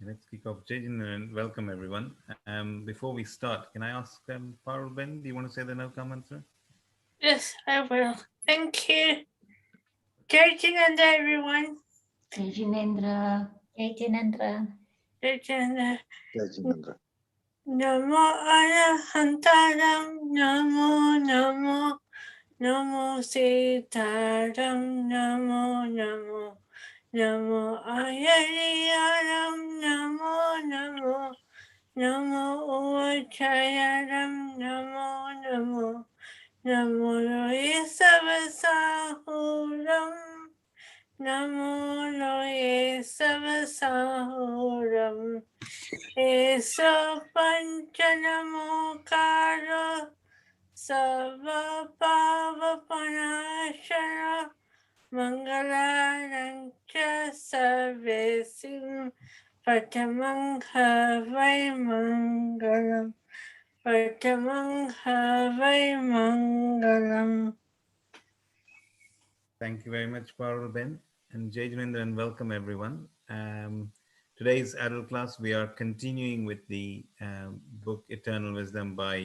Let's kick off. Jejin, and welcome everyone. Before we start, can I ask Parul Ben, do you want to say the no comment, sir? Yes, I will. Thank you. Jai Jinanda, everyone. Jai Jinendra. Jai Jinendra. Jai Jinanda. Jajinandra. Namo Arahantaram. Namo Namo. Namo Sitaram. Namo Namo. Namo Ayariyaram. Namo Namo. Namo Uvachayaram. Namo Namo. Namo Loye Namo Loye Savasahuram Eso Panchanamokaro Savapavapanashara Mangalarangcha Sarvesim Patamangha Mangalam Patamangha Mangalam. Thank you very much, Parul Ben and Jejin, and welcome everyone. Today's adult class, we are continuing with the book Eternal Wisdom by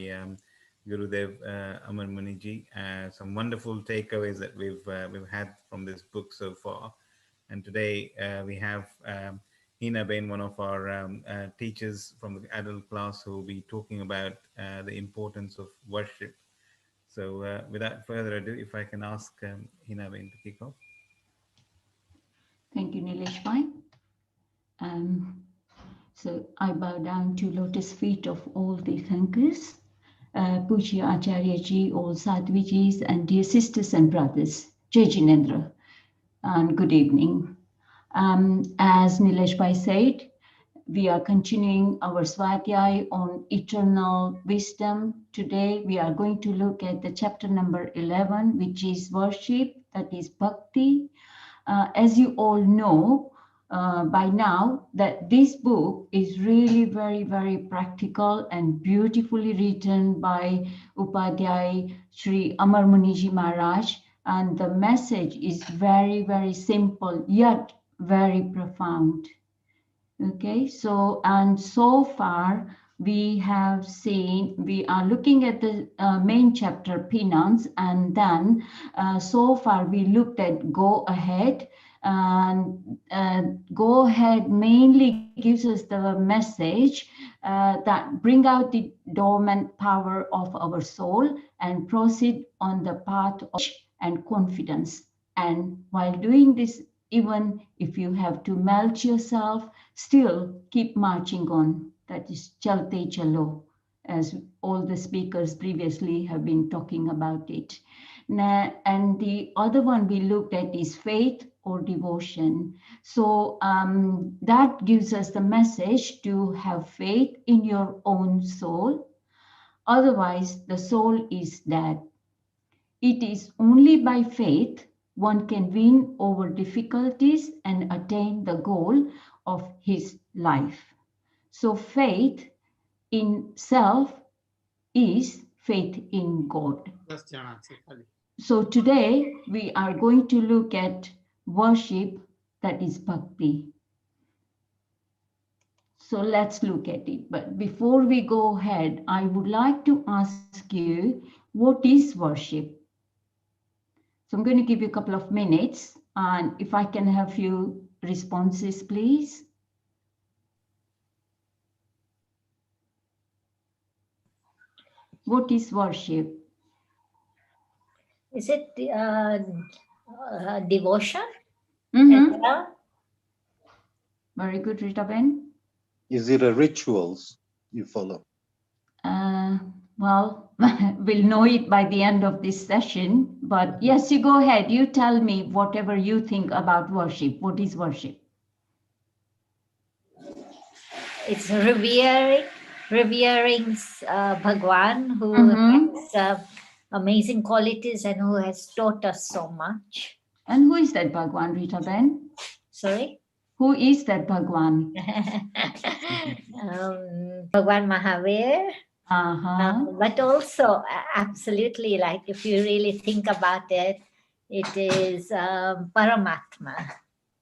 Gurudev Amar Muniji. Some wonderful takeaways that we've had from this book so far. And today we have Hina Bain, one of our teachers from the adult class, who will be talking about the importance of worship. So without further ado, if I can ask Hina Bain to kick off. Thank you, Nilesh Bhai. So I bow down to lotus feet of all the thinkers, Pujya Acharya Ji, all Sadhvijis, and dear sisters and brothers, Jai Jinendra, and good evening. As Nilesh Bhai said, we are continuing our Swadhyay on eternal wisdom. Today we are going to look at the chapter number 11, which is worship, that is bhakti. As you all know by now, that this book is really very, very practical and beautifully written by Upadhyay Sri Amar Muniji Maharaj. And the message is very, very simple, yet very profound. Okay, so and so far we have seen, we are looking at the main chapter, penance, and then so far we looked at go ahead, and go ahead mainly gives us the message that bring out the dormant power of our soul and proceed on the path of and confidence. And while doing this, even if you have to melt yourself, still keep marching on. That is Chalte Chalo, as all the speakers previously have been talking about it. And the other one we looked at is faith or devotion. So that gives us the message to have faith in your own soul. Otherwise, the soul is dead. It is only by faith one can win over difficulties and attain the goal of his life. So faith in self is faith in God. So today we are going to look at worship, that is bhakti. So let's look at it. But before we go ahead, I would like to ask you, what is worship? So I'm going to give you a couple of minutes, and if I can have few responses, please. What is worship? Is it devotion? Very good, Rita Ben. Is it a rituals you follow? Well, we'll know it by the end of this session. But yes, you go ahead. You tell me whatever you think about worship. What is worship? It's revering Bhagwan, who has amazing qualities and who has taught us so much. And who is that Bhagwan, Rita Ben? Sorry? Who is that Bhagwan? Bhagwan Mahavir. But also, absolutely, like if you really think about it, it is Paramatma.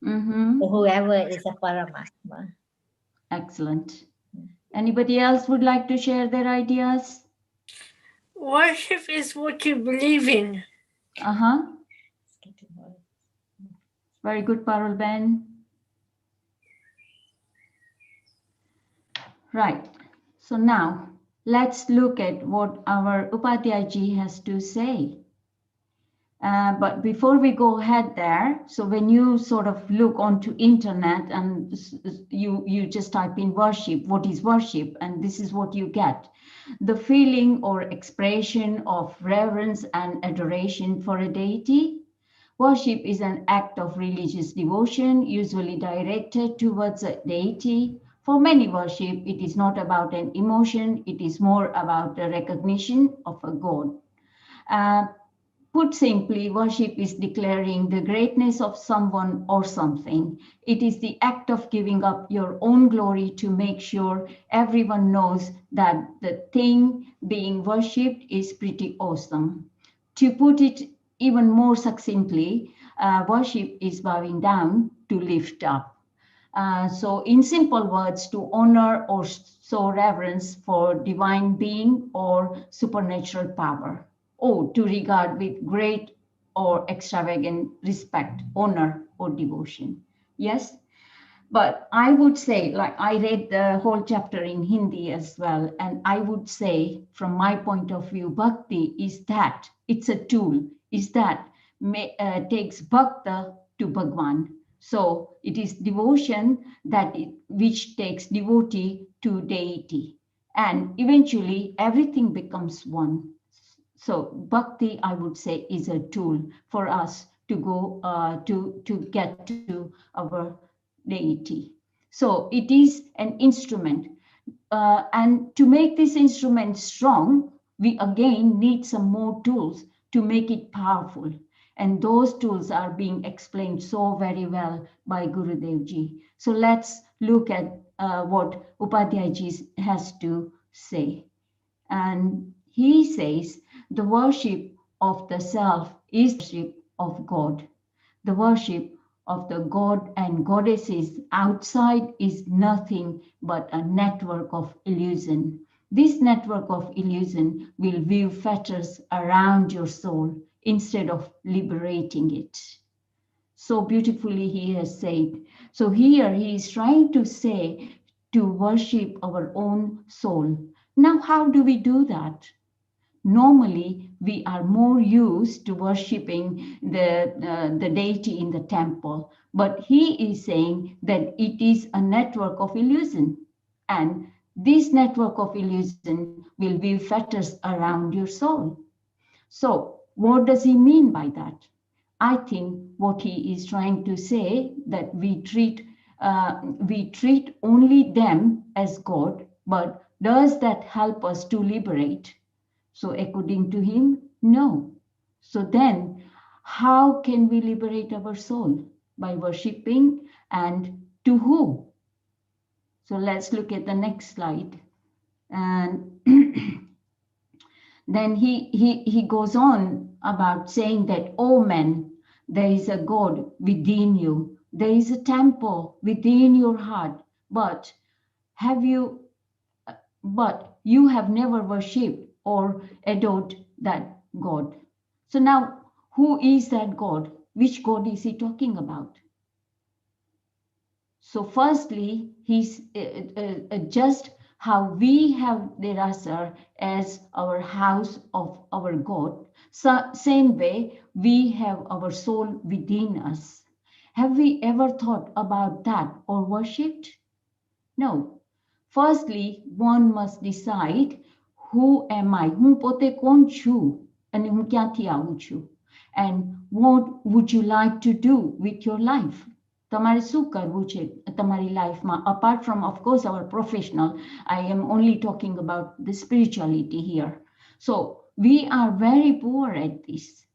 Whoever is a Paramatma. Excellent. Anybody else would like to share their ideas? Worship is what you believe in. Very good, Parul Ben. Right. So now let's look at what our Upadhyay ji has to say. But before we go ahead there, so when you sort of look onto internet and you just type in worship, what is worship? And this is what you get. The feeling or expression of reverence and adoration for a deity. Worship is an act of religious devotion, usually directed towards a deity. For many worship, it is not about an emotion, it is more about a recognition of a God. Put simply, worship is declaring the greatness of someone or something. It is the act of giving up your own glory to make sure everyone knows that the thing being worshipped is pretty awesome. To put it even more succinctly, worship is bowing down to lift up. So in simple words, to honor or show reverence for divine being or supernatural power, or to regard with great or extravagant respect, honor, or devotion. Yes? But I would say, like I read the whole chapter in Hindi as well, and I would say, from my point of view, bhakti is that, it's a tool, is that takes bhakta to Bhagwan. So it is devotion which takes devotee to deity. And eventually everything becomes one. So bhakti, I would say, is a tool for us to go to get to our deity. So it is an instrument. And to make this instrument strong, we again need some more tools to make it powerful. And those tools are being explained so very well by Gurudev Ji. So let's look at what Upadhyay Ji has to say. And he says, the worship of the self is worship of God. The worship of the god and goddesses outside is nothing but a network of illusion. This network of illusion will weave fetters around your soul instead of liberating it. So beautifully he has said. So here he is trying to say to worship our own soul. Now, how do we do that? Normally, we are more used to worshipping the deity in the temple, but he is saying that it is a network of illusion. And this network of illusion will weave fetters around your soul. So what does he mean by that? I think what he is trying to say that we treat only them as God, but does that help us to liberate? So according to him, no. So then how can we liberate our soul? By worshipping, and to who? So let's look at the next slide. And then he goes on about saying that, oh men, there is a God within you. There is a temple within your heart. But you have never worshipped or adored that God. So now, who is that God? Which God is he talking about? So firstly, he's just how we have Derasar as our house of our God. So same way, we have our soul within us. Have we ever thought about that or worshipped? No. Firstly, one must decide, who am I? હું પોતે કોણ છું અને હું ક્યાંથી આવું છું? And what would you like to do with your life? તમારે શું કરવું છે તમારી લાઈફમાં? Apart from, of course, our professional, I am only talking about the spirituality here. So we are very poor at this.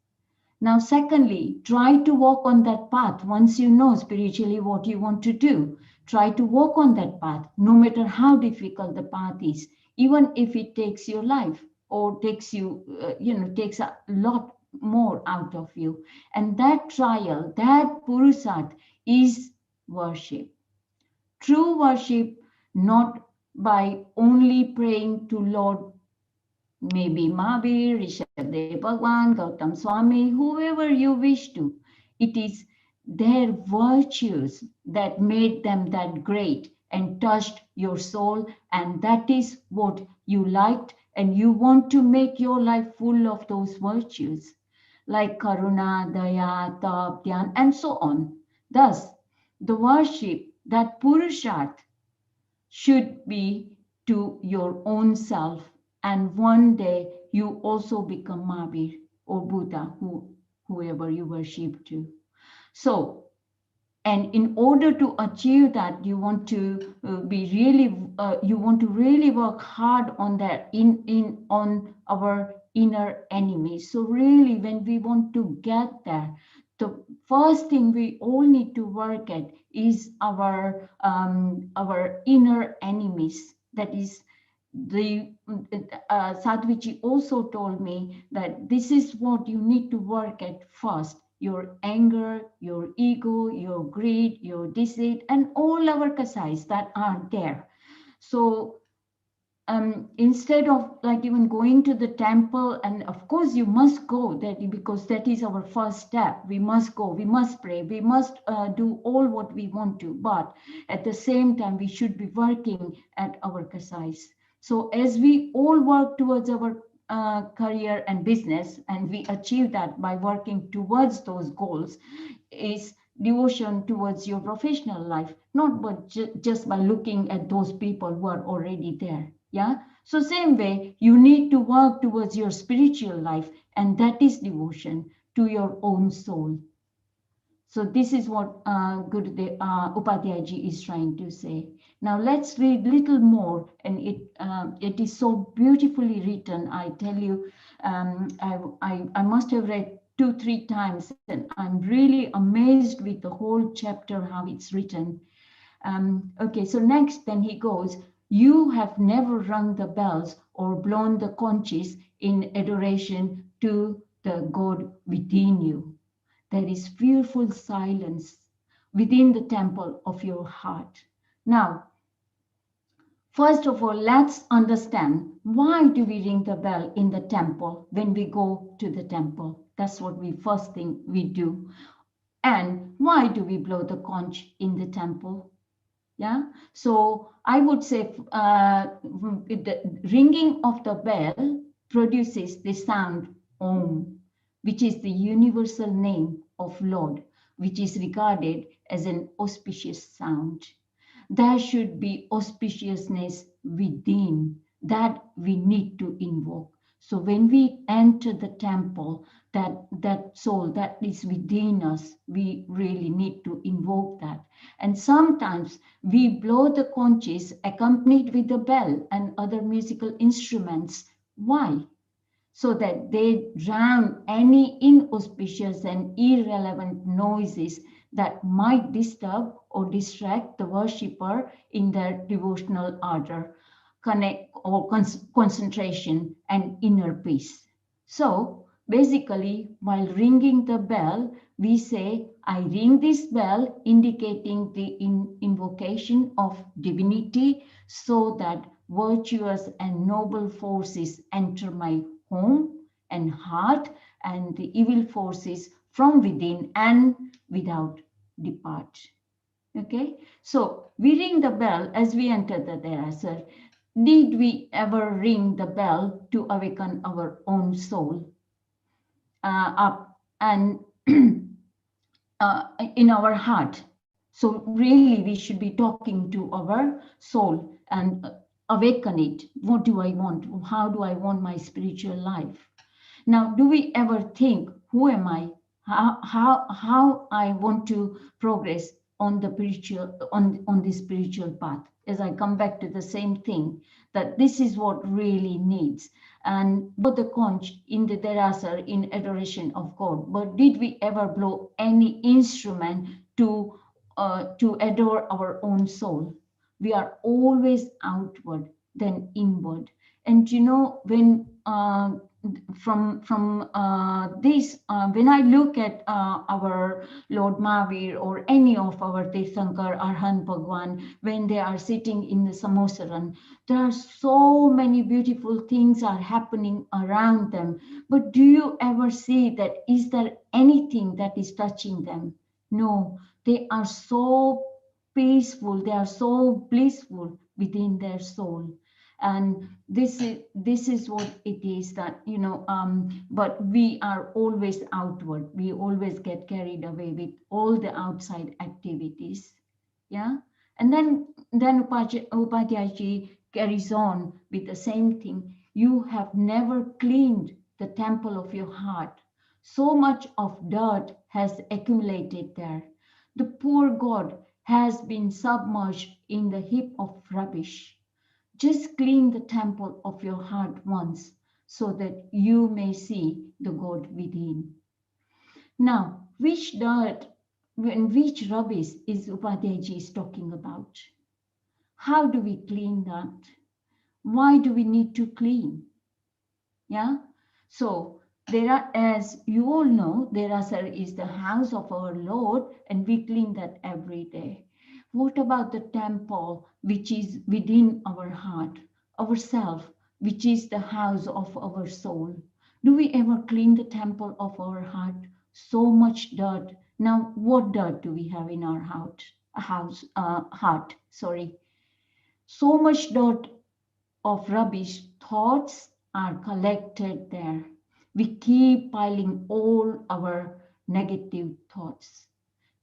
Now, secondly, try to walk on that path once you know spiritually what you want to do. Try to walk on that path, no matter how difficult the path is, even if it takes your life or takes a lot more out of you. And that trial, that purusat is worship. True worship not by only praying to Lord, maybe Mahavir, Rishabdev Bhagwan, Gautam Swami, whoever you wish to. It is their virtues that made them that great and touched your soul, and that is what you liked, and you want to make your life full of those virtues, like Karuna, Daya, Tap, Dhyan, and so on. Thus, the worship, that Purusharth, should be to your own self, and one day you also become Mahavir or Buddha, whoever you worship to. So, and in order to achieve that, you want to you want to really work hard on that on our inner enemies. So really, when we want to get there, the first thing we all need to work at is our inner enemies. That is the Sadhviji also told me that this is what you need to work at first: your anger, your ego, your greed, your deceit, and all our kasais that are there. So instead of like even going to the temple, and of course you must go that, because that is our first step. We must go, we must pray, we must do all what we want to, but at the same time we should be working at our kasais. So as we all work towards our career and business, and we achieve that by working towards those goals, is devotion towards your professional life, not but just by looking at those people who are already there. Yeah. So same way, you need to work towards your spiritual life, and that is devotion to your own soul. So this is what Gurudev Upadhyayji is trying to say. Now let's read little more, and it is so beautifully written. I tell you, I must have read 2-3 times, and I'm really amazed with the whole chapter, how it's written. Okay, so next, then he goes, you have never rung the bells or blown the conches in adoration to the God within you. There is fearful silence within the temple of your heart. Now, first of all, let's understand, why do we ring the bell in the temple when we go to the temple? That's what we first thing we do. And why do we blow the conch in the temple? Yeah, so I would say the ringing of the bell produces the sound Om, which is the universal name of Lord, which is regarded as an auspicious sound. There should be auspiciousness within that we need to invoke. So when we enter the temple, that soul that is within us, we really need to invoke that. And sometimes we blow the conches accompanied with the bell and other musical instruments. Why? So that they drown any inauspicious and irrelevant noises that might disturb or distract the worshipper in their devotional ardor, connect or concentration and inner peace. So basically, while ringing the bell, we say, I ring this bell, indicating the invocation of divinity, so that virtuous and noble forces enter my home and heart, and the evil forces from within and without depart. Okay, so we ring the bell as we enter the Derasar. Did we ever ring the bell to awaken our own soul up and in our heart? So really, we should be talking to our soul and awaken it. What do I want? How do I want my spiritual life? Now, do we ever think, who am I? How I want to progress on the spiritual on this spiritual path? As I come back to the same thing, that this is what really needs. And blow the conch in the derasar in adoration of God. But did we ever blow any instrument to adore our own soul? We are always outward, then inward. And you know, when this, when I look at our Lord Mahavir or any of our Tirthankar Arhan Bhagwan, when they are sitting in the Samosaran, there are so many beautiful things are happening around them. But do you ever see that? Is there anything that is touching them? No, they are so peaceful, they are so blissful within their soul. And this is what it is, that but we are always outward, we always get carried away with all the outside activities. Yeah. And then Upadhyayji carries on with the same thing. You have never cleaned the temple of your heart. So much of dirt has accumulated there. The poor God has been submerged in the heap of rubbish. Just clean the temple of your heart once, so that you may see the God within. Now, which dirt and which rubbish is Upadhyayji is talking about? How do we clean that? Why do we need to clean? Yeah. So there are, as you all know, is the house of our Lord, and we clean that every day. What about the temple which is within our heart, ourself, which is the house of our soul? Do we ever clean the temple of our heart? So much dirt. Now, what dirt do we have in our heart? Heart. Sorry. So much dirt of rubbish thoughts are collected there. We keep piling all our negative thoughts.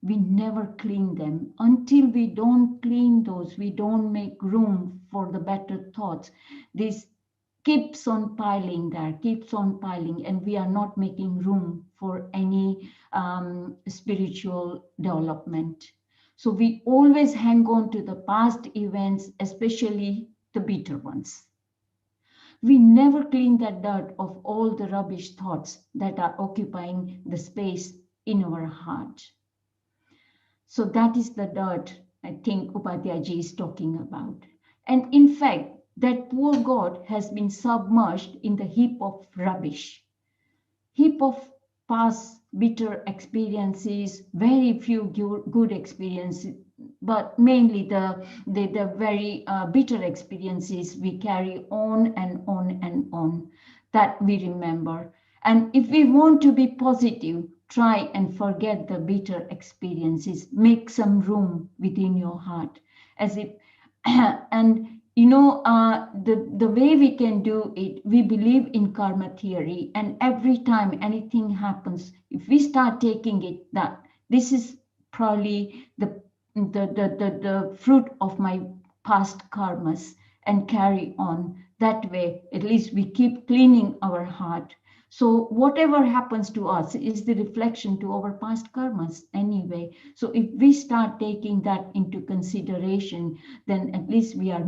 We never clean them. Until we don't clean those, we don't make room for the better thoughts. This keeps on piling there, keeps on piling, and we are not making room for any spiritual development. So we always hang on to the past events, especially the bitter ones. We never clean that dirt of all the rubbish thoughts that are occupying the space in our heart. So that is the dirt I think Upadhyayji is talking about. And in fact, that poor God has been submerged in the heap of rubbish, heap of past bitter experiences, very few good experiences, but mainly the very bitter experiences we carry on and on and on, that we remember. And if we want to be positive, try and forget the bitter experiences. Make some room within your heart, as if and the way we can do it, we believe in karma theory, and every time anything happens, if we start taking it that this is probably the fruit of my past karmas, and carry on that way, at least we keep cleaning our heart. So whatever happens to us is the reflection to our past karmas anyway. So if we start taking that into consideration, then at least we are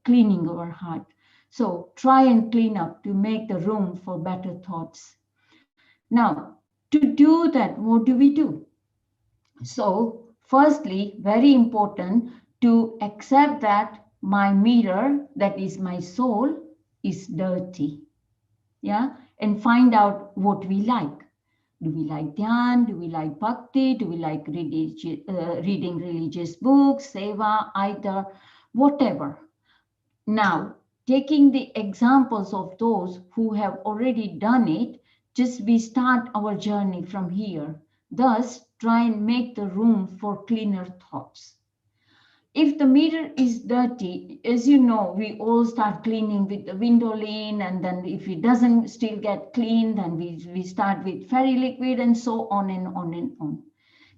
cleaning our heart. So try and clean up to make the room for better thoughts. Now, to do that, what do we do? So firstly, very important to accept that my mirror, that is my soul, is dirty. Yeah, and find out what we like. Do we like dhyan? Do we like bhakti? Do we like reading religious books, seva, either, whatever? Now, taking the examples of those who have already done it, just we start our journey from here. Thus, try and make the room for cleaner thoughts. If the mirror is dirty, as you know, we all start cleaning with the Windolene, and then if it doesn't still get clean, then we start with fairy liquid, and so on and on and on.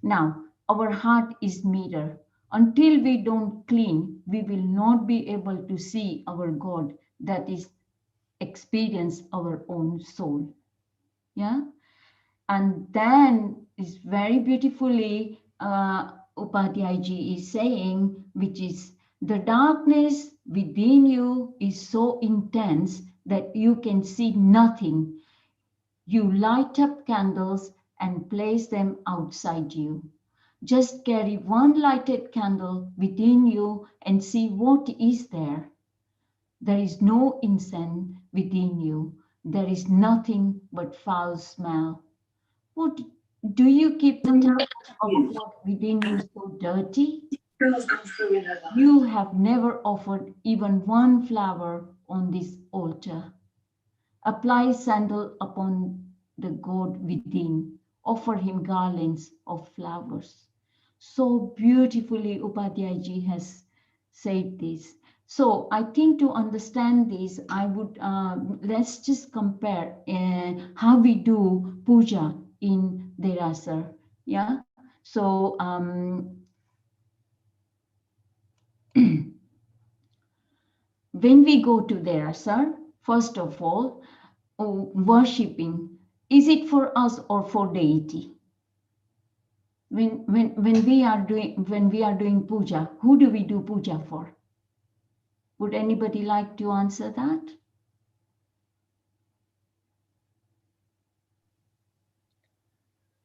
Now, our heart is mirror. Until we don't clean, we will not be able to see our God, that is, experience our own soul. Yeah? And then is very beautifully Upadhyayji is saying, which is the darkness within you is so intense that you can see nothing. You light up candles and place them outside you. Just carry one lighted candle within you and see what is there. There is no incense within you. there is nothing but foul smell. What do you keep the temple of God within you so dirty? You have never offered even one flower on this altar. Apply sandal upon the God within. Offer him garlands of flowers. So beautifully Upadhyayji has said this. So I think to understand this, I would let's just compare how we do puja in Derasar. Yeah. So when we go to Derasar, first of all, worshipping, is it for us or for deity? When we are doing puja, who do we do puja for? Would anybody like to answer that?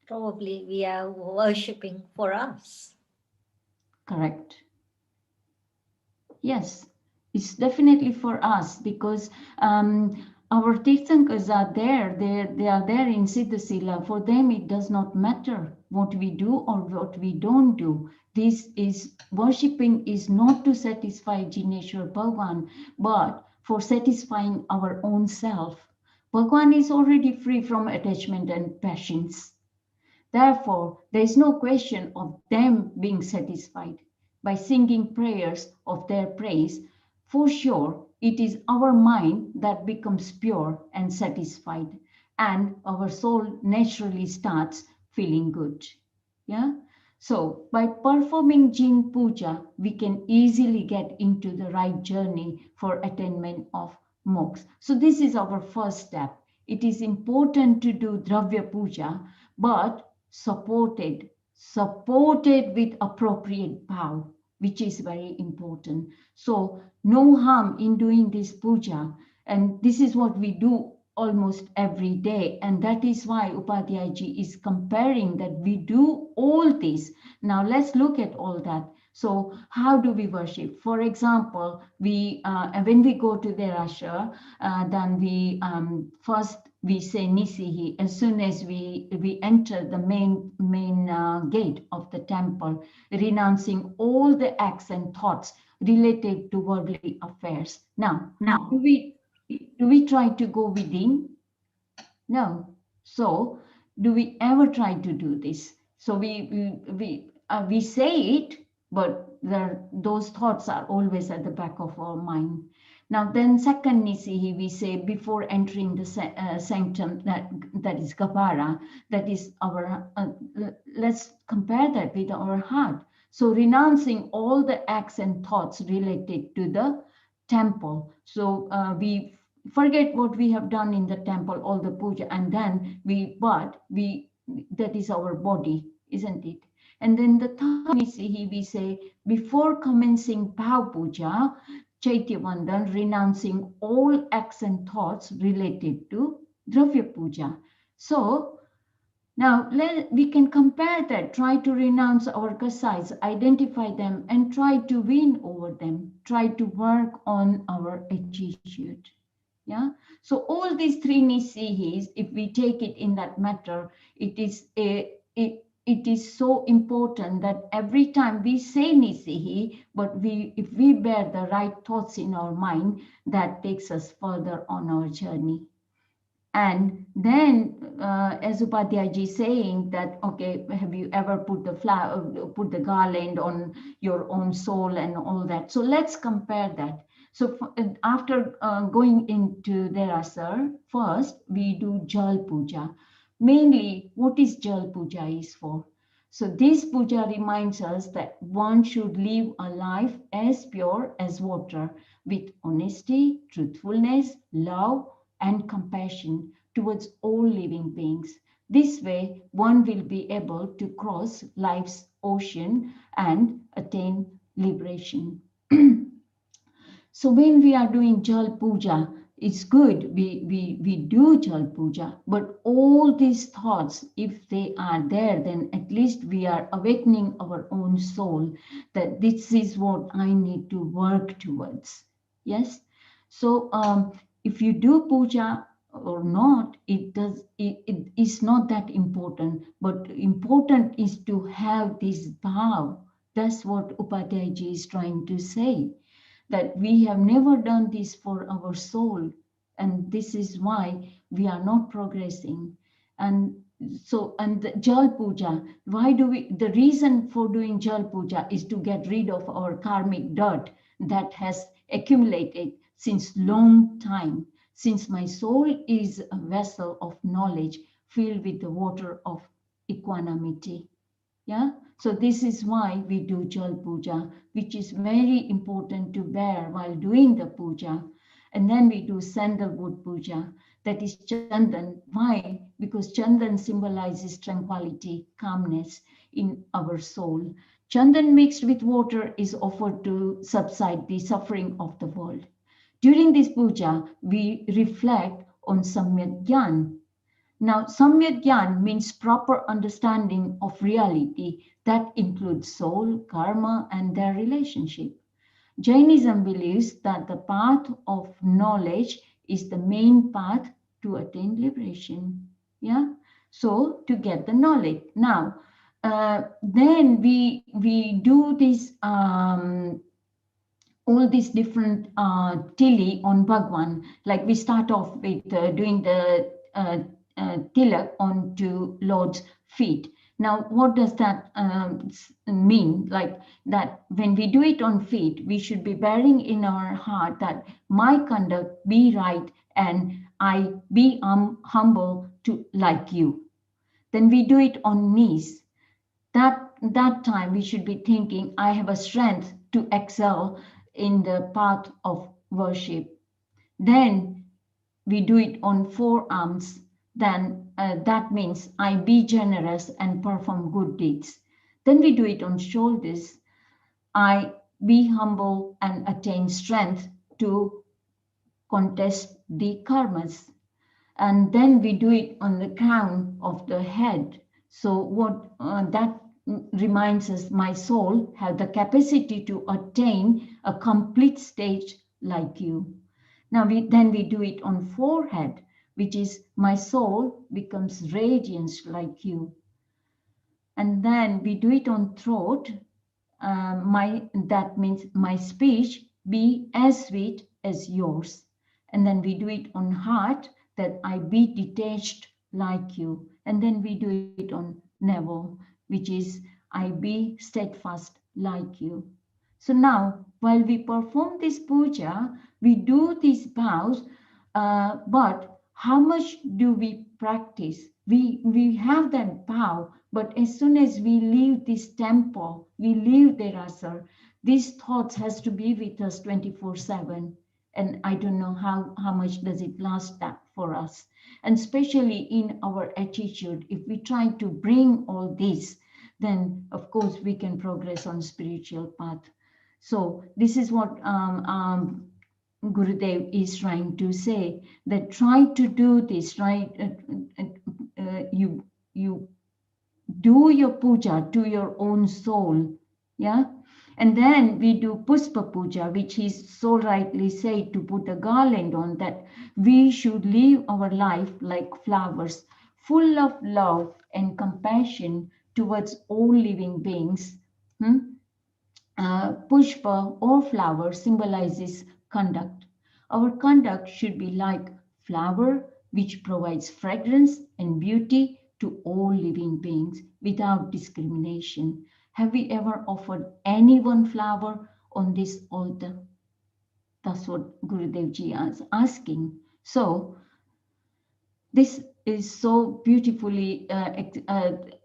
Probably we are worshipping for us. Correct. Yes, it's definitely for us because our Tirthankars are there. They are there in Siddhasila. For them, it does not matter what we do or what we don't do. This is worshipping is not to satisfy Jineshwar Bhagwan, but for satisfying our own self. Bhagwan is already free from attachment and passions. Therefore, there is no question of them being satisfied by singing prayers of their praise. For sure, it is our mind that becomes pure and satisfied, and our soul naturally starts feeling good. Yeah. So, by performing Jin Puja, we can easily get into the right journey for attainment of moksha. So, this is our first step. It is important to do Dravya Puja, but supported with appropriate bhav, which is very important. So no harm in doing this puja, and this is what we do almost every day, and that is why Upadhyayji is comparing that we do all this. Now let's look at all that. So how do we worship? For example, we when we go to the Rasha, then we first we say Nisihi as soon as we enter the main gate of the temple, renouncing all the acts and thoughts related to worldly affairs. Now, do we try to go within? No. So, do we ever try to do this? So we say it, but those thoughts are always at the back of our mind. Now, then, second Nisihi, we say before entering the sanctum, that is Gabara, that is our. Let's compare that with our heart. So, renouncing all the acts and thoughts related to the temple. So we forget what we have done in the temple, all the puja, and then that is our body, isn't it? And then the third we say before commencing Bhav Puja, Chaityavandan, renouncing all acts and thoughts related to Dravya Puja. So now we can compare that, try to renounce our kasais, identify them, and try to win over them, try to work on our attitude. Yeah. So all these three nisihis, if we take it in that matter, it is so important that every time we say nisihi, but if we bear the right thoughts in our mind, that takes us further on our journey. And then, as Upadhyayji is saying that, okay, have you ever put the garland on your own soul and all that? So let's compare that. So after going into Derasar, first we do Jal Puja. Mainly, what is Jal Puja is for? So this puja reminds us that one should live a life as pure as water, with honesty, truthfulness, love, and compassion towards all living beings. This way, one will be able to cross life's ocean and attain liberation. So when we are doing Jal Puja, it's good, we do Jal Puja, but all these thoughts, if they are there, then at least we are awakening our own soul that this is what I need to work towards. Yes. So if you do puja or not, it is not that important, but important is to have this bhav. That's what Upadhyayji is trying to say, that we have never done this for our soul, and this is why we are not progressing. And so, and the Jal Puja, why do we, the reason for doing Jal Puja is to get rid of our karmic dirt that has accumulated since long time, since my soul is a vessel of knowledge filled with the water of equanimity. Yeah, so this is why we do Jal Puja, which is very important to bear while doing the puja. And then we do sandalwood puja, that is Chandan. Why? Because Chandan symbolizes tranquility, calmness in our soul. Chandan mixed with water is offered to subside the suffering of the world. During this puja, we reflect on Samyak Gyan. Now, Samyak Gyan means proper understanding of reality that includes soul, karma, and their relationship. Jainism believes that the path of knowledge is the main path to attain liberation. Yeah, so to get the knowledge. Now, then we do this all these different tili on Bhagwan. Like we start off with doing the tilak onto Lord's feet. Now, what does that mean? Like that when we do it on feet, we should be bearing in our heart that my conduct be right and I be humble to like you. Then we do it on knees. That time we should be thinking, I have a strength to excel in the path of worship. Then we do it on forearms. Then that means I be generous and perform good deeds. Then we do it on shoulders. I be humble and attain strength to contest the karmas. And then we do it on the crown of the head. So what that reminds us, my soul have the capacity to attain a complete state like you. Now then we do it on forehead, which is my soul becomes radiance like you. And then we do it on throat. That means my speech be as sweet as yours. And then we do it on heart, that I be detached like you. And then we do it on navel, which is I be steadfast like you. So now, while we perform this puja, we do these vows, but how much do we practice? We have that vow, but as soon as we leave this temple, we leave Derasar, these thoughts has to be with us 24/7. And I don't know how much does it last that for us. And especially in our attitude, if we try to bring all this, then of course we can progress on spiritual path. So this is what Gurudev is trying to say, that try to do this, right? You do your puja to your own soul, yeah? And then we do Puspa Puja, which is so rightly said to put a garland on, that we should live our life like flowers, full of love and compassion towards all living beings. Pushpa or flower symbolizes conduct. Our conduct should be like flower, which provides fragrance and beauty to all living beings without discrimination. Have we ever offered anyone flower on this altar? That's what Gurudev Ji is asking. So this is so beautifully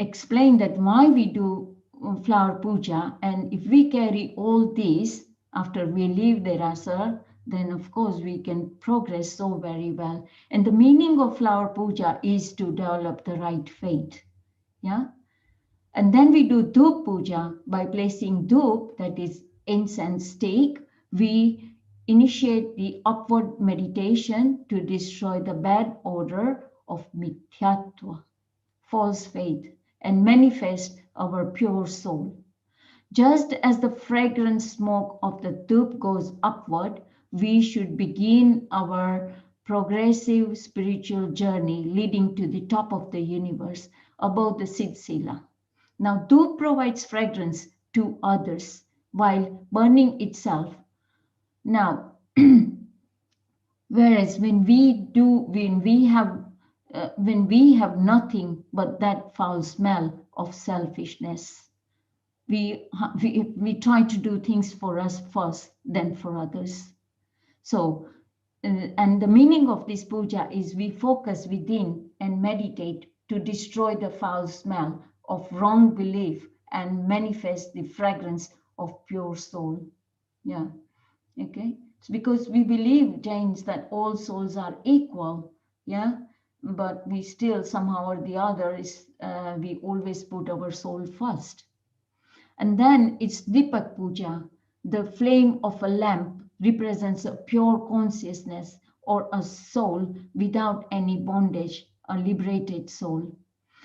explained, that why we do flower puja. And if we carry all these after we leave Derasar, then of course we can progress so very well. And the meaning of flower puja is to develop the right faith. Yeah. And then we do Dhup puja. By placing Dhup, that is incense stick, we initiate the upward meditation to destroy the bad odor of mithyatva, false faith, and manifest our pure soul. Just as the fragrant smoke of the Dhup goes upward, we should begin our progressive spiritual journey leading to the top of the universe above the Siddhsila. Now, dhoop provides fragrance to others while burning itself. Now, whereas when we have nothing but that foul smell of selfishness, we try to do things for us first, then for others. So, and the meaning of this puja is we focus within and meditate to destroy the foul smell of wrong belief and manifest the fragrance of pure soul. Yeah, okay. It's because we believe, Jains, that all souls are equal. Yeah, but we still somehow or the other we always put our soul first. And then it's Deepak Puja. The flame of a lamp represents a pure consciousness or a soul without any bondage, a liberated soul.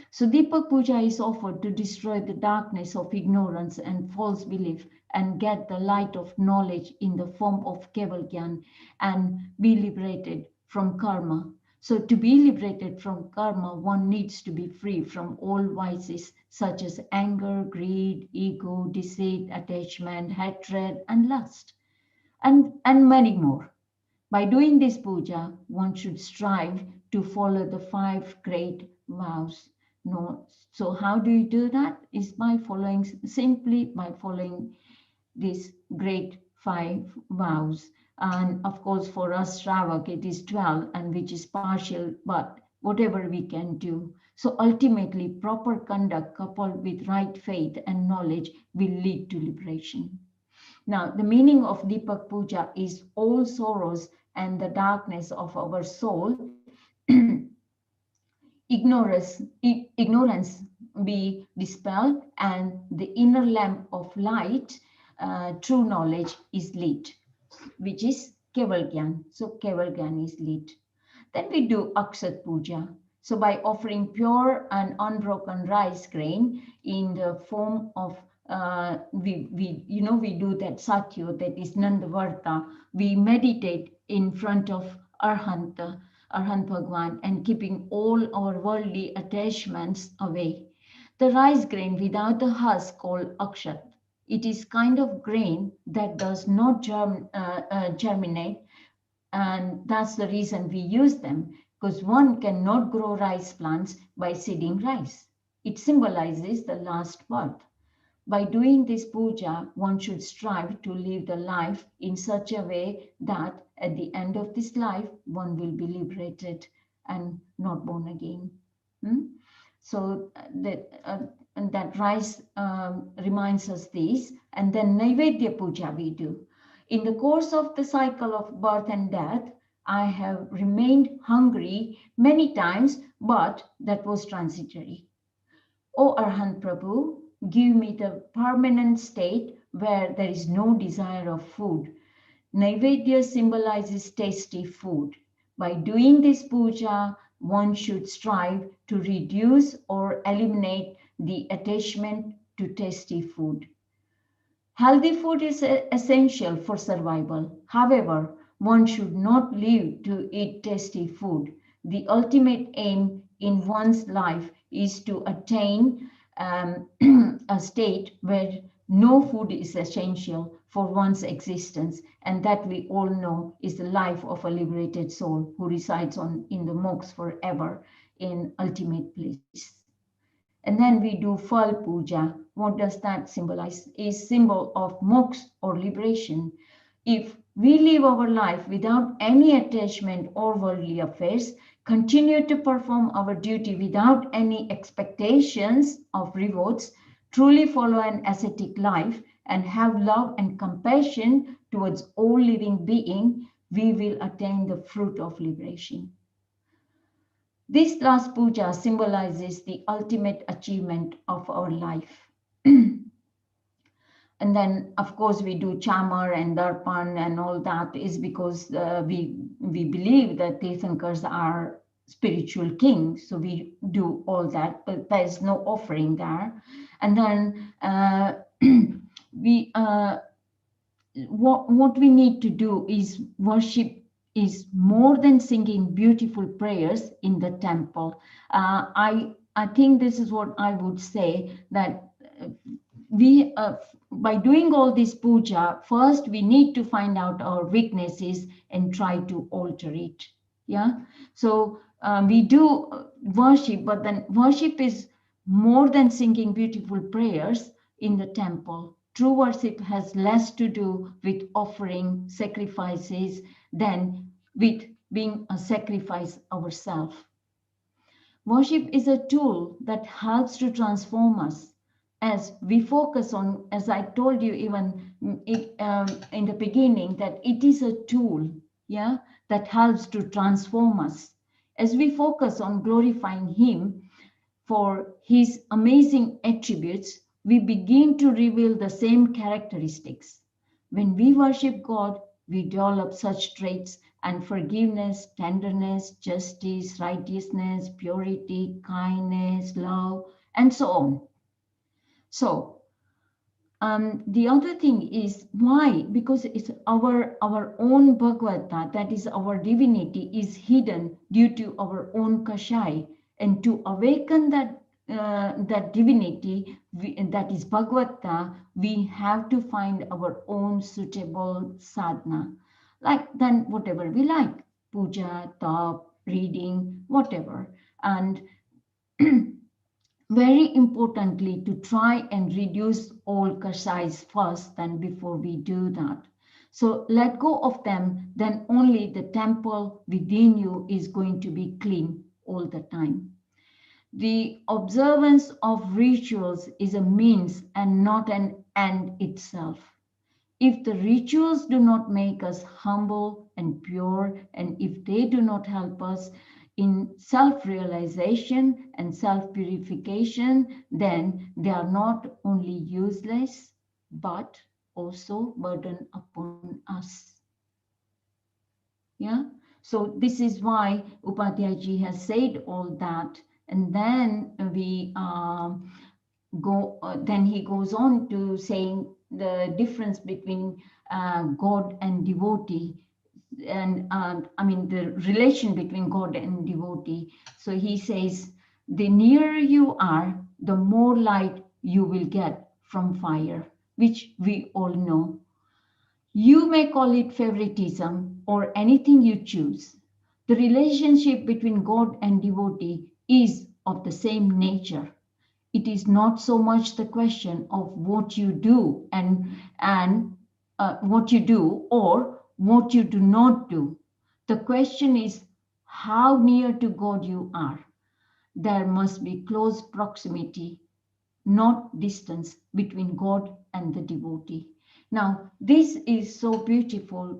So Deepak Puja is offered to destroy the darkness of ignorance and false belief and get the light of knowledge in the form of Keval Gyan and be liberated from karma. So to be liberated from karma, one needs to be free from all vices such as anger, greed, ego, deceit, attachment, hatred, and lust, and many more. By doing this puja, one should strive to follow the 5 great vows. No, so how do you do that? Is by following these great 5 vows. And of course, for us Shravak, it is 12, and which is partial, but whatever we can do. So ultimately, proper conduct coupled with right faith and knowledge will lead to liberation. Now, the meaning of Deepak Puja is all sorrows and the darkness of our soul, ignorance be dispelled, and the inner lamp of light, true knowledge, is lit, which is Keval Gyan. So Keval Gyan is lit. Then we do Akshat Puja. So by offering pure and unbroken rice grain in the form of we do that satya, that is Nandavarta. We meditate in front of Arhant Bhagwan, and keeping all our worldly attachments away. The rice grain without the husk called akshat. It is kind of grain that does not germinate, and that's the reason we use them, because one cannot grow rice plants by seeding rice. It symbolizes the last birth. By doing this puja, one should strive to live the life in such a way that at the end of this life, one will be liberated and not born again. So that rice reminds us this. And then Naivedya Puja we do. In the course of the cycle of birth and death, I have remained hungry many times, but that was transitory. O Arhant Prabhu, give me the permanent state where there is no desire of food. Naivedya symbolizes tasty food. By doing this puja, one should strive to reduce or eliminate the attachment to tasty food. Healthy food is essential for survival. However, one should not live to eat tasty food. The ultimate aim in one's life is to attain a state where no food is essential for one's existence, and that we all know is the life of a liberated soul who resides in the moksha forever in ultimate bliss. And then we do Phal Puja. What does that symbolize? Is symbol of moksha or liberation. If we live our life without any attachment or worldly affairs, continue to perform our duty without any expectations of rewards, truly follow an ascetic life, and have love and compassion towards all living beings, we will attain the fruit of liberation. This last puja symbolizes the ultimate achievement of our life. And then, of course, we do chamar and darpan and all that is because we believe that Tirthankars are spiritual kings. So we do all that, but there is no offering there. And then what we need to do is worship is more than singing beautiful prayers in the temple. I think this is what I would say, that we by doing all this puja, first we need to find out our weaknesses and try to alter it. Yeah. So we do worship, but then worship is more than singing beautiful prayers in the temple. True worship has less to do with offering sacrifices than with being a sacrifice ourselves. Worship is a tool that helps to transform us as we focus on, as I told you even in the beginning, that it is a tool, yeah, that helps to transform us. As we focus on glorifying Him for His amazing attributes, we begin to reveal the same characteristics. When we worship God, we develop such traits and forgiveness, tenderness, justice, righteousness, purity, kindness, love, and so on. So, the other thing is why? Because it's our own Bhagavata, that is our divinity, is hidden due to our own kashai, and to awaken that that divinity, that is Bhagavata, we have to find our own suitable sadhana, like then whatever we like, puja, top, reading, whatever, and very importantly, to try and reduce all kashais first, then before we do that. So let go of them, then only the temple within you is going to be clean all the time. The observance of rituals is a means and not an end itself. If the rituals do not make us humble and pure, and if they do not help us in self-realization and self-purification, then they are not only useless, but also burden upon us. Yeah. So this is why Upadhyayji has said all that. And then we then he goes on to saying the difference between God and devotee, and I mean the relation between God and devotee. So he says, the nearer you are, the more light you will get from fire, which we all know. You may call it favoritism or anything you choose. The relationship between God and devotee is of the same nature. It is not so much the question of what you do and what you do or what you do not do. The question is how near to God you are. There must be close proximity, not distance, between God and the devotee. Now, this is so beautiful.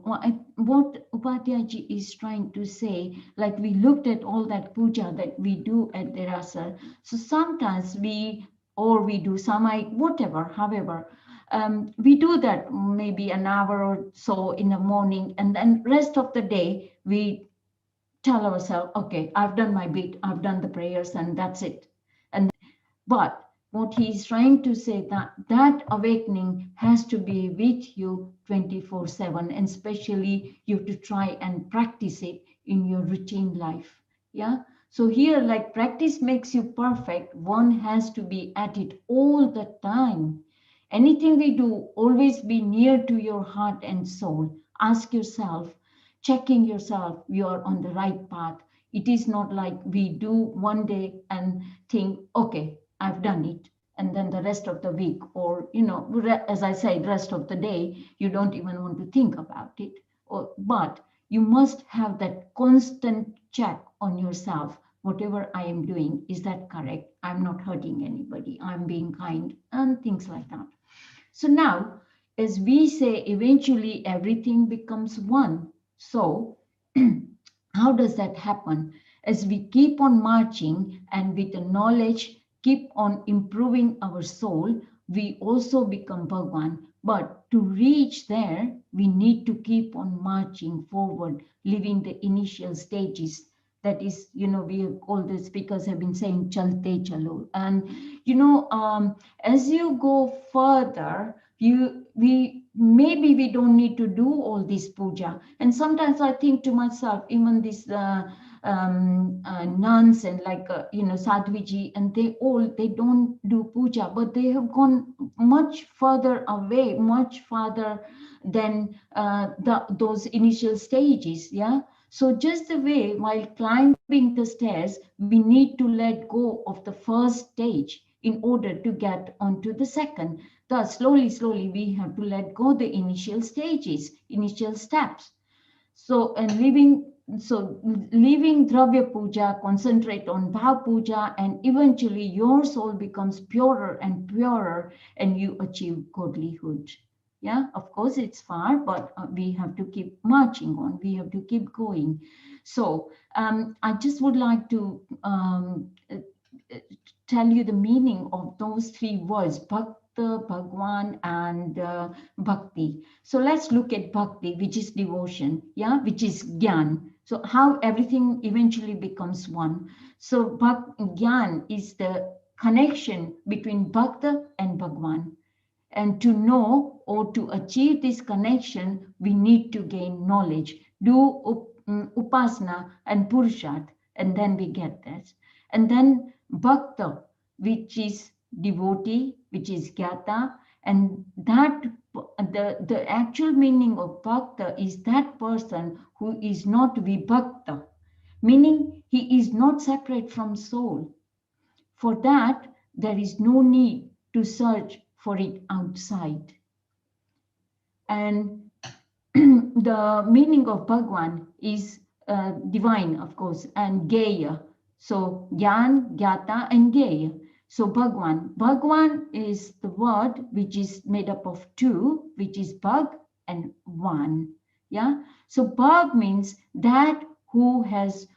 What Upadhyayji is trying to say, like we looked at all that puja that we do at Derasar. So sometimes we do samai, whatever, however, we do that maybe an hour or so in the morning, and then rest of the day we tell ourselves, okay, I've done my bit, I've done the prayers, and that's it. But what he's trying to say, that awakening has to be with you 24/7, and especially you have to try and practice it in your routine life. Yeah. So here, like practice makes you perfect, one has to be at it all the time. Anything we do, always be near to your heart and soul. Ask yourself, checking yourself, you are on the right path. It is not like we do one day and think, okay, I've done it. And then the rest of the week, or, as I said, rest of the day, you don't even want to think about it. But you must have that constant check on yourself. Whatever I am doing, is that correct? I'm not hurting anybody. I'm being kind, and things like that. So now, as we say, eventually everything becomes one. So how does that happen? As we keep on marching and with the knowledge, keep on improving our soul, we also become Bhagwan. But to reach there, we need to keep on marching forward, living the initial stages. That is, all the speakers have been saying, chalte chalo. And, as you go further, Maybe we don't need to do all this puja. And sometimes I think to myself, even these nuns and like Sadhviji, and they don't do puja, but they have gone much further away, much farther than those initial stages. Yeah. So just the way while climbing the stairs, we need to let go of the first stage in order to get onto the second. Thus, slowly, we have to let go the initial stages, initial steps. So, leaving Dravya Puja, concentrate on Bhav Puja, and eventually your soul becomes purer and purer, and you achieve godlyhood. Yeah, of course it's far, but we have to keep marching on. We have to keep going. So I just would like to tell you the meaning of those three words, Bhakta, Bhagwan, and Bhakti. So let's look at Bhakti, which is devotion, yeah, which is Gyan. So how everything eventually becomes one. So Gyan is the connection between Bhakta and Bhagwan. And to know or to achieve this connection, we need to gain knowledge, do upasana and purushat, and then we get that. And then bhakta, which is devotee, which is gyata, and that the actual meaning of bhakta is that person who is not vibhakta, meaning he is not separate from soul. For that, there is no need to search for it outside. And the meaning of Bhagwan is divine, of course, and Geya. So Gyan, Gyata, and Geya. So Bhagwan is the word which is made up of two, which is Bhag and Van. Yeah. So Bhag means that who has,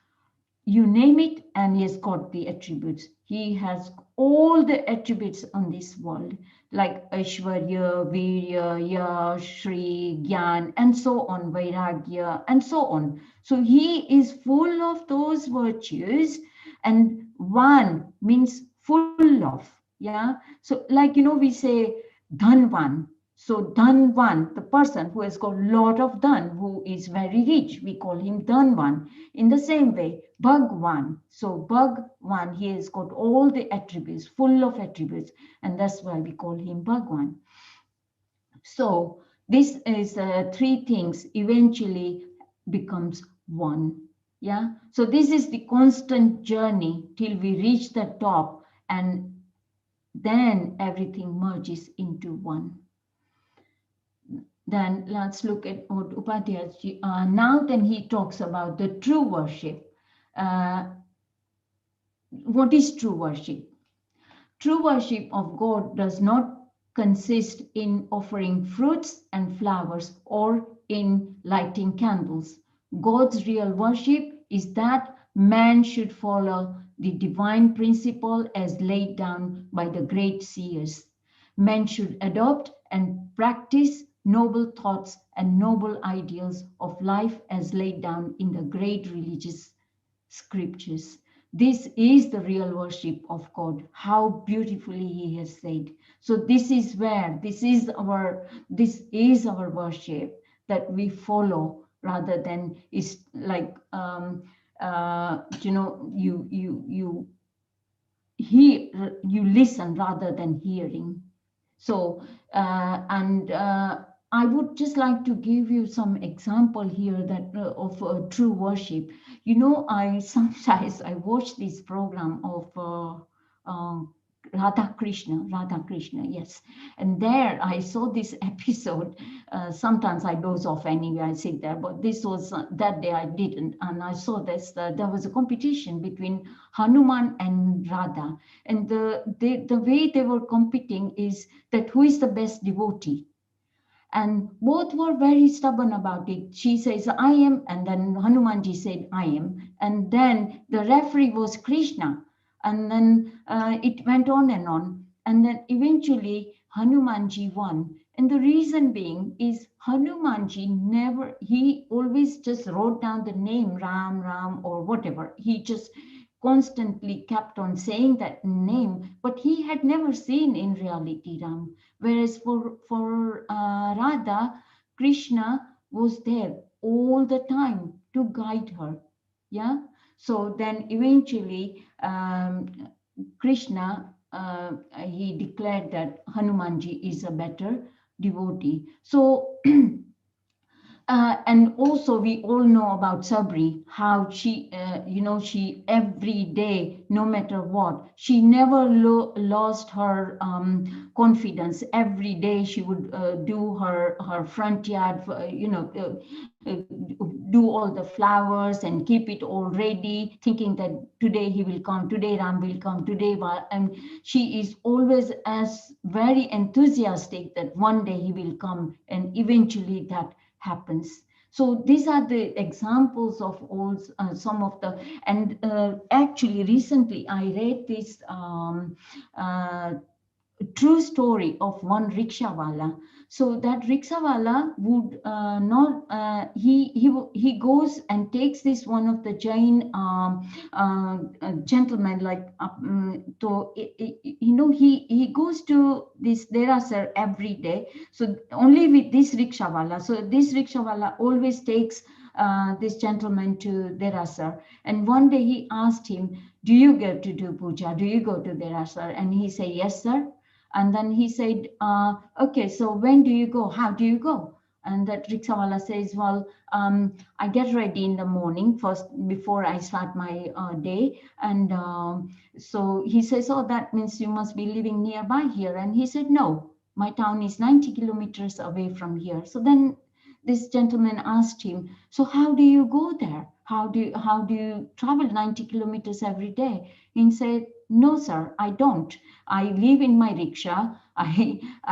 you name it, and he has got the attributes. He has all the attributes on this world, like Aishwarya, Virya, Yash, Shri, Gyan, and so on, Vairagya, and so on. So he is full of those virtues, and Van means full of, yeah. So like, we say Dhanvan. So Dhanvan, the person who has got a lot of dhan, who is very rich, we call him Dhanvan. In the same way, Bhagwan. So Bhagwan, he has got all the attributes, full of attributes, and that's why we call him Bhagwan. So this is three things eventually becomes one. Yeah. So this is the constant journey till we reach the top, and then everything merges into one. Then let's look at what Upadhyaya now then he talks about the true worship. What is true worship? True worship of God does not consist in offering fruits and flowers or in lighting candles. God's real worship is that man should follow the divine principle as laid down by the great seers. Men should adopt and practice noble thoughts and noble ideals of life as laid down in the great religious scriptures. This is the real worship of God. How beautifully he has said. So this is our worship that we follow, rather than is like you listen rather than hearing. So I would just like to give you some example here that of true worship. I sometimes I watch this program of Radha Krishna, yes. And there I saw this episode. Sometimes I doze off anyway, I sit there, but this was that day I didn't. And I saw this, there was a competition between Hanuman and Radha. And the way they were competing is that who is the best devotee. And both were very stubborn about it. She says, I am, and then Hanumanji said, I am. And then the referee was Krishna. And then it went on. And then eventually Hanumanji won. And the reason being is Hanumanji he always just wrote down the name Ram, or whatever. He just constantly kept on saying that name, but he had never seen in reality Ram. Whereas for Radha, Krishna was there all the time to guide her. Yeah. So then eventually Krishna, he declared that Hanumanji is a better devotee. So and also we all know about Sabri, how she, she every day, no matter what, she never lost her confidence. Every day she would do her front yard, do all the flowers and keep it all ready, thinking that today he will come, today Ram will come, today, and she is always as very enthusiastic that one day he will come, and eventually that happens. So these are the examples of all some of the, and actually recently I read this true story of one rickshawala. So that rickshawala would he goes and takes this one of the Jain gentleman, like he goes to this Derasar every day. So only with this rickshawala. So this rickshawala always takes this gentleman to Derasar. And one day he asked him, "Do you go to do puja? Do you go to Derasar?" And he said, "Yes, sir." And then he said, "Okay, so when do you go? How do you go?" And that rickshawala says, "Well, I get ready in the morning first before I start my day." And so he says, "Oh, that means you must be living nearby here." And he said, "No, my town is 90 kilometers away from here." So then this gentleman asked him, "So how do you go there? How do you travel 90 kilometers every day?" He said, "No, sir, I don't. I live in my rickshaw.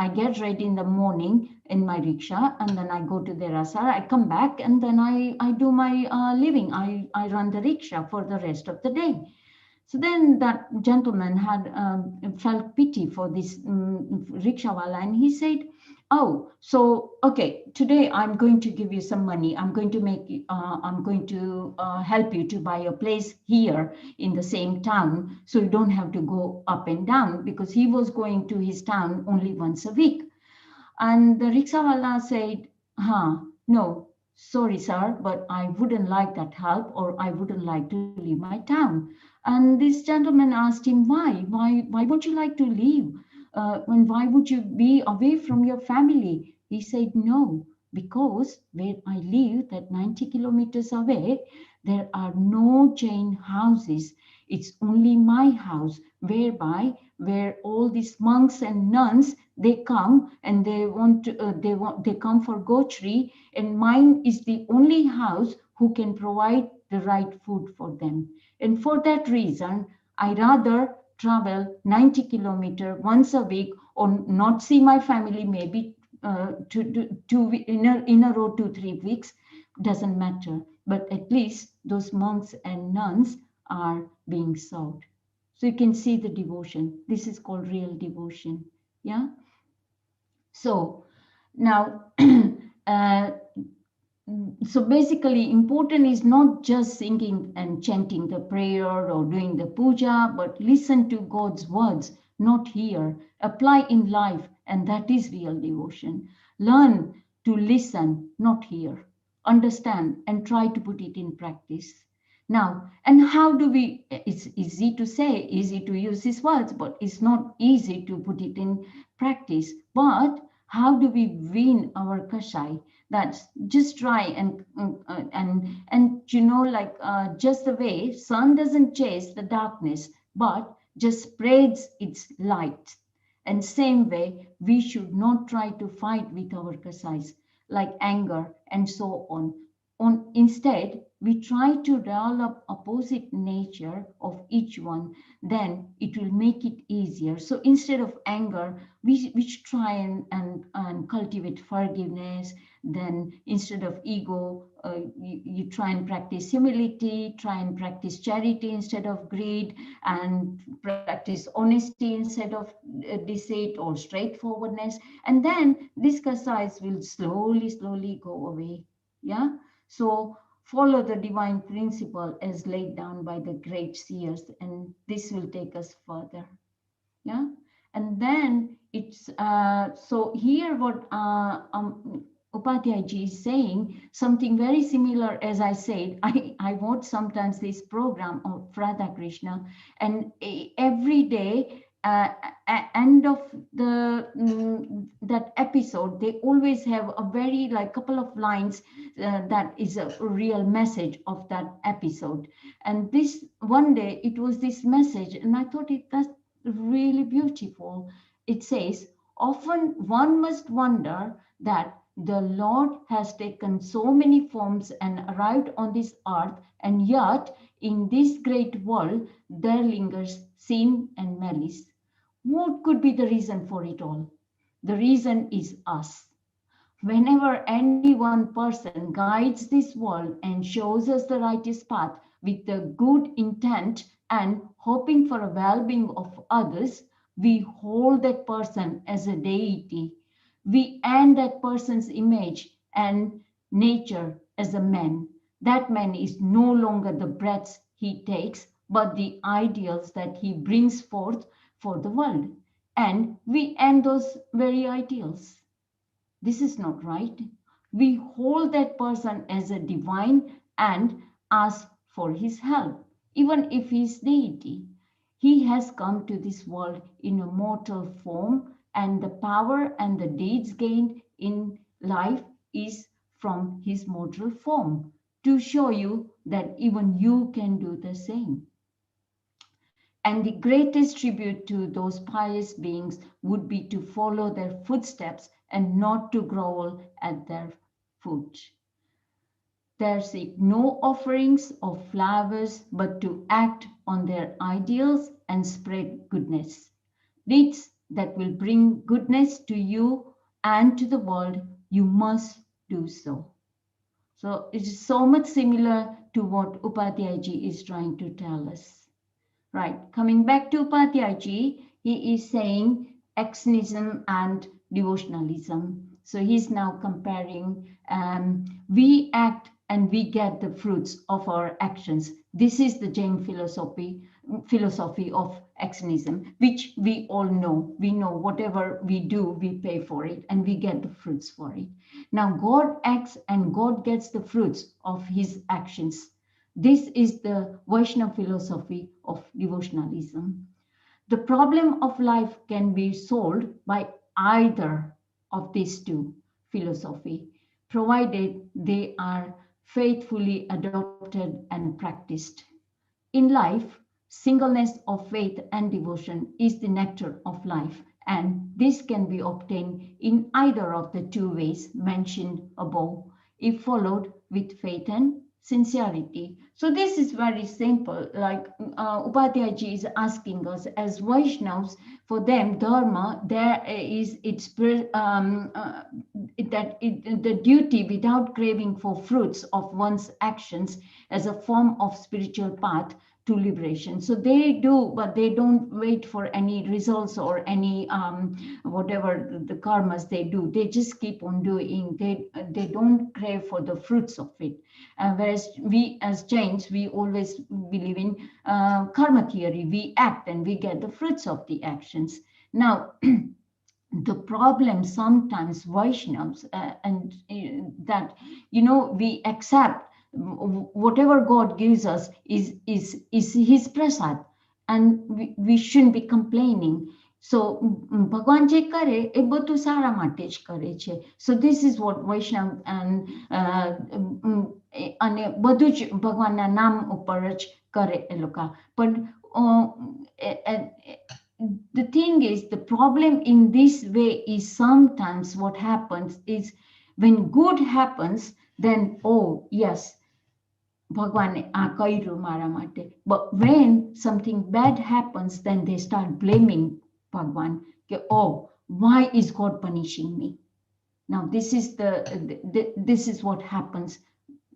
I get ready in the morning in my rickshaw, and then I go to the Derasar. I come back, and then I do my living. I run the rickshaw for the rest of the day." So then that gentleman had felt pity for this rickshawala, and he said, "Oh, so okay, today I'm going to give you some money. I'm going to help you to buy a place here in the same town, so you don't have to go up and down," because he was going to his town only once a week. And the rickshawala said, "No, sorry, sir, but I wouldn't like that help, or I wouldn't like to leave my town." And this gentleman asked him, why would you like to leave? And why would you be away from your family? He said, "No, because where I live, that 90 kilometers away, there are no Jain houses. It's only my house, where all these monks and nuns, they come and they come for gotri, and mine is the only house who can provide the right food for them. And for that reason, I rather travel 90 kilometers once a week, or not see my family maybe in a row 2-3 weeks, doesn't matter. But at least those monks and nuns are being served." So you can see the devotion. This is called real devotion. Yeah. So now, so basically important is not just singing and chanting the prayer or doing the puja, but listen to God's words, not hear, apply in life, and that is real devotion. Learn to listen, not hear, understand, and try to put it in practice. Now, and how do we, it's easy to say, easy to use these words, but it's not easy to put it in practice. But how do we win our kasai? That's just try and just the way sun doesn't chase the darkness, but just spreads its light. And same way, we should not try to fight with our kasais, like anger and so on. Instead, we try to develop opposite nature of each one, then it will make it easier. So instead of anger, we should try and cultivate forgiveness. Then instead of ego, you try and practice humility, try and practice charity instead of greed, and practice honesty instead of deceit or straightforwardness. And then these kasais will slowly go away. Yeah. So follow the divine principle as laid down by the great seers, and this will take us further. Yeah, and then it's so here what Upadhyay ji is saying something very similar. As I said, I watch sometimes this program of Radha Krishna, and every day end of the that episode, they always have a very like couple of lines that is a real message of that episode. And this one day it was this message, and I thought that's really beautiful. It says, often one must wonder that the Lord has taken so many forms and arrived on this earth, and yet in this great world there lingers sin and malice. What could be the reason for it all? The reason is us. Whenever any one person guides this world and shows us the righteous path with the good intent and hoping for a well-being of others, we hold that person as a deity. We end that person's image and nature as a man. That man is no longer the breaths he takes, but the ideals that he brings forth for the world. And we end those very ideals. This is not right. We hold that person as a divine and ask for his help, even if he is deity. He has come to this world in a mortal form, and the power and the deeds gained in life is from his mortal form, to show you that even you can do the same. And the greatest tribute to those pious beings would be to follow their footsteps and not to grovel at their foot. There seek no offerings of flowers, but to act on their ideals and spread goodness. Deeds that will bring goodness to you and to the world, you must do so. So it is so much similar to what Upadhyay ji is trying to tell us. Right, coming back to Upadhyay ji, he is saying actionism and devotionalism. So he's now comparing we act and we get the fruits of our actions. This is the Jain philosophy of actionism, which we all know. We know whatever we do, we pay for it and we get the fruits for it. Now God acts and God gets the fruits of his actions. This is the Vaishnava philosophy of devotionalism. The problem of life can be solved by either of these two philosophy, provided they are faithfully adopted and practiced. In life, singleness of faith and devotion is the nectar of life, and this can be obtained in either of the two ways mentioned above, if followed with faith and sincerity. So this is very simple. Like Upadhyay ji is asking us as Vaishnavas, for them dharma there is its the duty without craving for fruits of one's actions as a form of spiritual path to liberation. So they do, but they don't wait for any results or any whatever the karmas they do. They just keep on doing. They don't crave for the fruits of it. Whereas we as Jains, we always believe in karma theory. We act and we get the fruits of the actions. Now, the problem sometimes Vaishnavas that we accept whatever God gives us is his prasad, and we shouldn't be complaining. So Bhagwan je kare e બધું સારા માટે જ કરે છે. So this is what Vaishnav and બધું જ ભગવાનના નામ ઉપર જ કરે એ લોકા. But the thing is, the problem in this way is sometimes what happens is when good happens, then, oh, yes, Bhagwan a kairu mara mate. But when something bad happens, then they start blaming Bhagwan. Oh, why is God punishing me? Now, this is this is what happens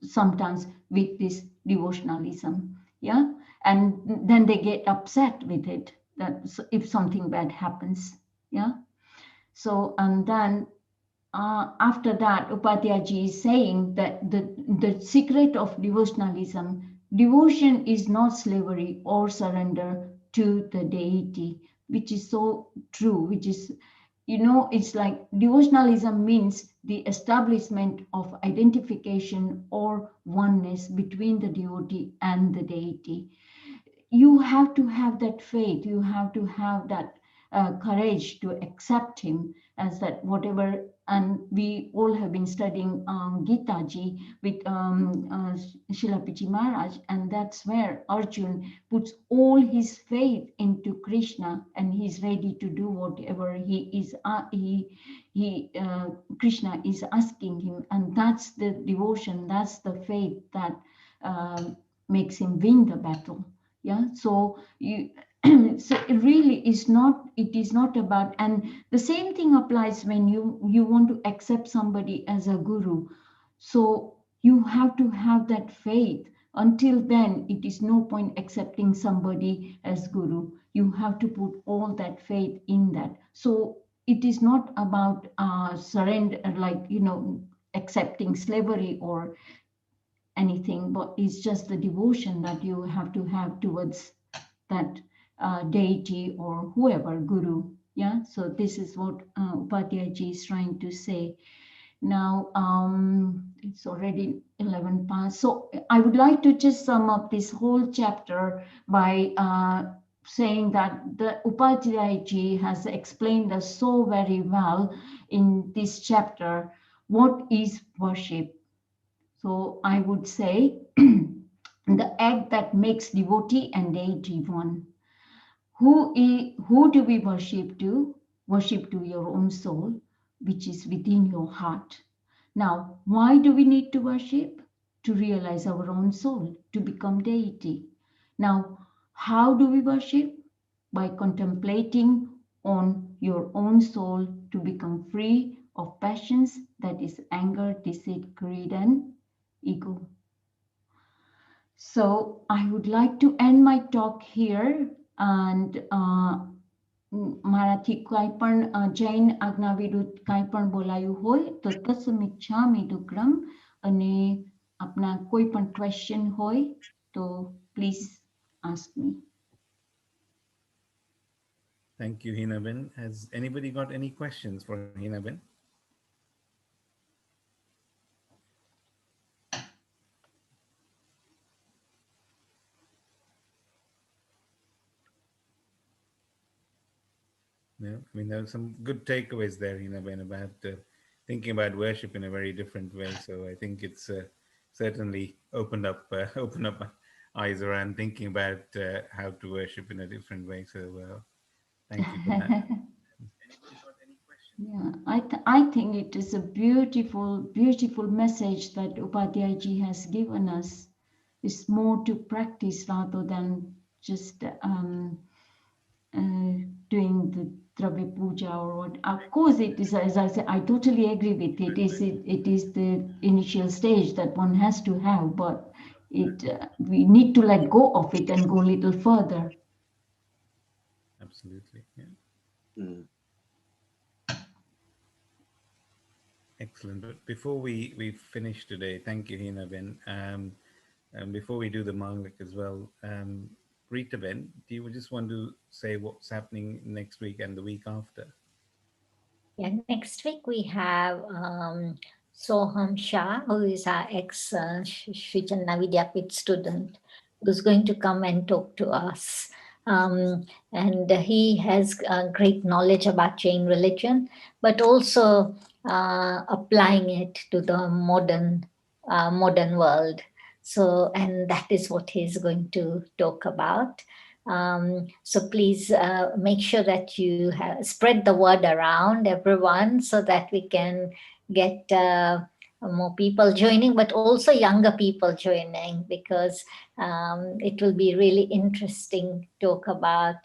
sometimes with this devotionalism. Yeah, and then they get upset with it. That if something bad happens, yeah. So and then after that, Upadhyaji is saying that the secret of devotionalism, devotion is not slavery or surrender to the deity, which is so true, which is, it's like devotionalism means the establishment of identification or oneness between the devotee and the deity. You have to have that faith, you have to have that courage to accept him as that whatever. And we all have been studying Gita Ji with Srila Pichi Maharaj, and that's where Arjun puts all his faith into Krishna, and he's ready to do whatever Krishna is asking him, and that's the devotion, that's the faith that makes him win the battle. Yeah, so you so it really is not, it is not about, and the same thing applies when you want to accept somebody as a guru. So you have to have that faith. Until then, it is no point accepting somebody as guru. You have to put all that faith in that. So it is not about surrender, like, accepting slavery or anything, but it's just the devotion that you have to have towards that deity or whoever, guru. Yeah, so this is what Upadhyaji is trying to say. Now, it's already 11 past. So I would like to just sum up this whole chapter by saying that the Upadhyaji has explained us so very well in this chapter what is worship. So I would say the act that makes devotee and deity one. Who do we worship to? Worship to your own soul, which is within your heart. Now, why do we need to worship? To realize our own soul, to become deity. Now, how do we worship? By contemplating on your own soul to become free of passions, that is anger, deceit, greed, and ego. So I would like to end my talk here, and મારાથી કાંઈ પણ જૈન આજ્ઞા વિરુદ્ધ કાંઈ પણ બોલાયું હોય તો તસ્મિચ્છામિ દુક્કડમ, અને આપના કોઈ પણ ક્વેશ્ચન હોય તો please ask me. Thank you, Hinaben. Has anybody got any questions for Hinaben? Yeah, I mean, there are some good takeaways there, Hinaben, about thinking about worship in a very different way. So I think it's certainly opened up my eyes around thinking about how to worship in a different way. So thank you for that. Yeah, I think it is a beautiful message that Upadhyaji has given us. It's more to practice rather than just doing the Dravya Puja or what. Of course, it is, as I say, I totally agree with it. It is the initial stage that one has to have, but we need to let go of it and go a little further. Absolutely, yeah. Mm. Excellent. But before we finish today, thank you, Hinaben. Before we do the Manglik as well, Rita Ben, do you just want to say what's happening next week and the week after? Yeah, next week we have Soham Shah, who is our ex-Sri Channa Vidyapith student, who's going to come and talk to us. And he has great knowledge about Jain religion, but also applying it to the modern world. So, and that is what he's going to talk about. So please make sure that you spread the word around everyone so that we can get more people joining, but also younger people joining, because it will be really interesting to talk about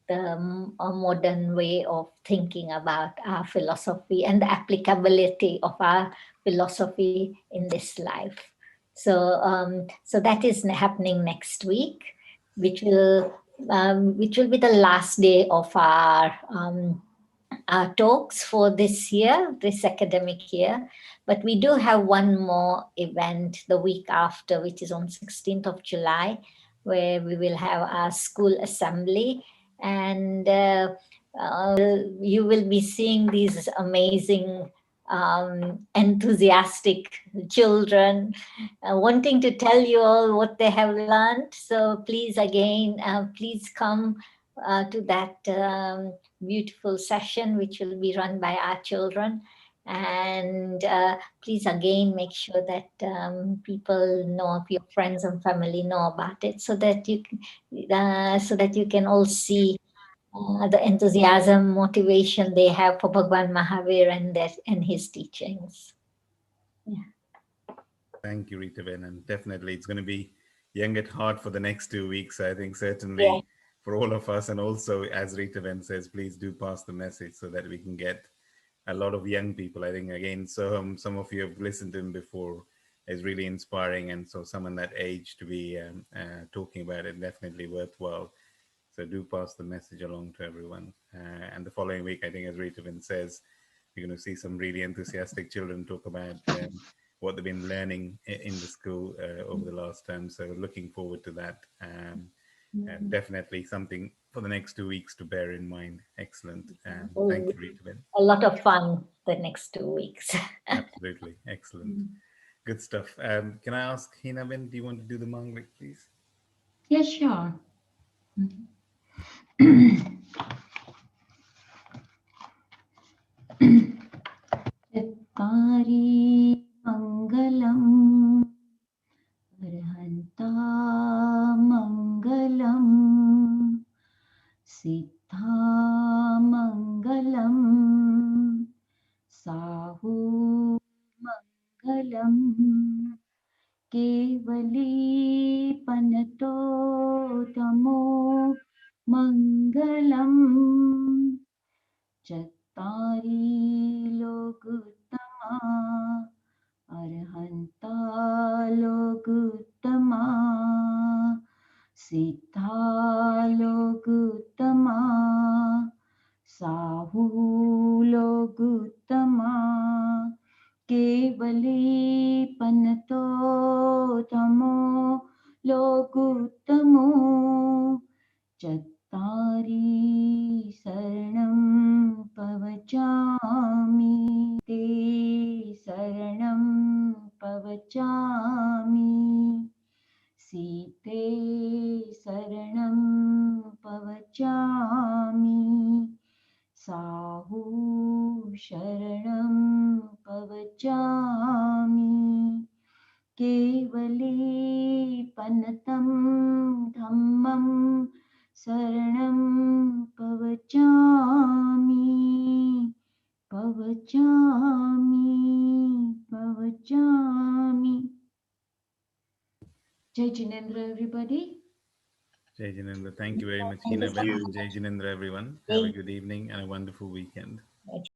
the modern way of thinking about our philosophy and the applicability of our philosophy in this life. So, so that is happening next week, which will be the last day of our our talks for this year, this academic year. But we do have one more event the week after, which is on 16th of July, where we will have our school assembly. And you will be seeing these amazing, enthusiastic children wanting to tell you all what they have learned. So please, again, please come to that beautiful session, which will be run by our children. And please, again, make sure that people know, your friends and family know about it, so that you can all see the enthusiasm, motivation they have for Bhagwan Mahavir and his teachings. Thank you, Rita Ben. And definitely it's going to be young at heart for the next 2 weeks. I think Yeah. certainly for all of us. And also, as Rita Ben says, please do pass the message so that we can get a lot of young people. I think, again, so some of you have listened to him before, is really inspiring. And so someone that age to be talking about it, definitely worthwhile. So do pass the message along to everyone. And the following week, I think, as Rita Ben says, you're going to see some really enthusiastic children talk about what they've been learning in the school over the last term. So looking forward to that. And definitely something for the next 2 weeks to bear in mind. Excellent. Thank you, Rita Ben. A lot of fun the next 2 weeks. Absolutely. Excellent. Good stuff. Can I ask Hina Ben, do you want to do the Manglik, please? Yes, sure. Chattari Mangalam Arhanta Mangalam Siddha Mangalam Sahu Mangalam Kevali Panato Tamo Mangalam Chattari Lokuttama Arhanta Lokuttama Siddha Lokuttama Sahu Lokuttama Kevali Panato Tamo Lokuttamo Chattari Saranam Pavachami Te Saranam Pavachami Site Saranam Pavachami Sahu Sharanam Pavachami Kevali Panatam Dhammam Saranam Pavachami Pavachami Jai Jinendra, everybody. Jai Jinendra. Thank you very much, Hina Ben. Jai Jinendra, everyone. Have a good evening and a wonderful weekend.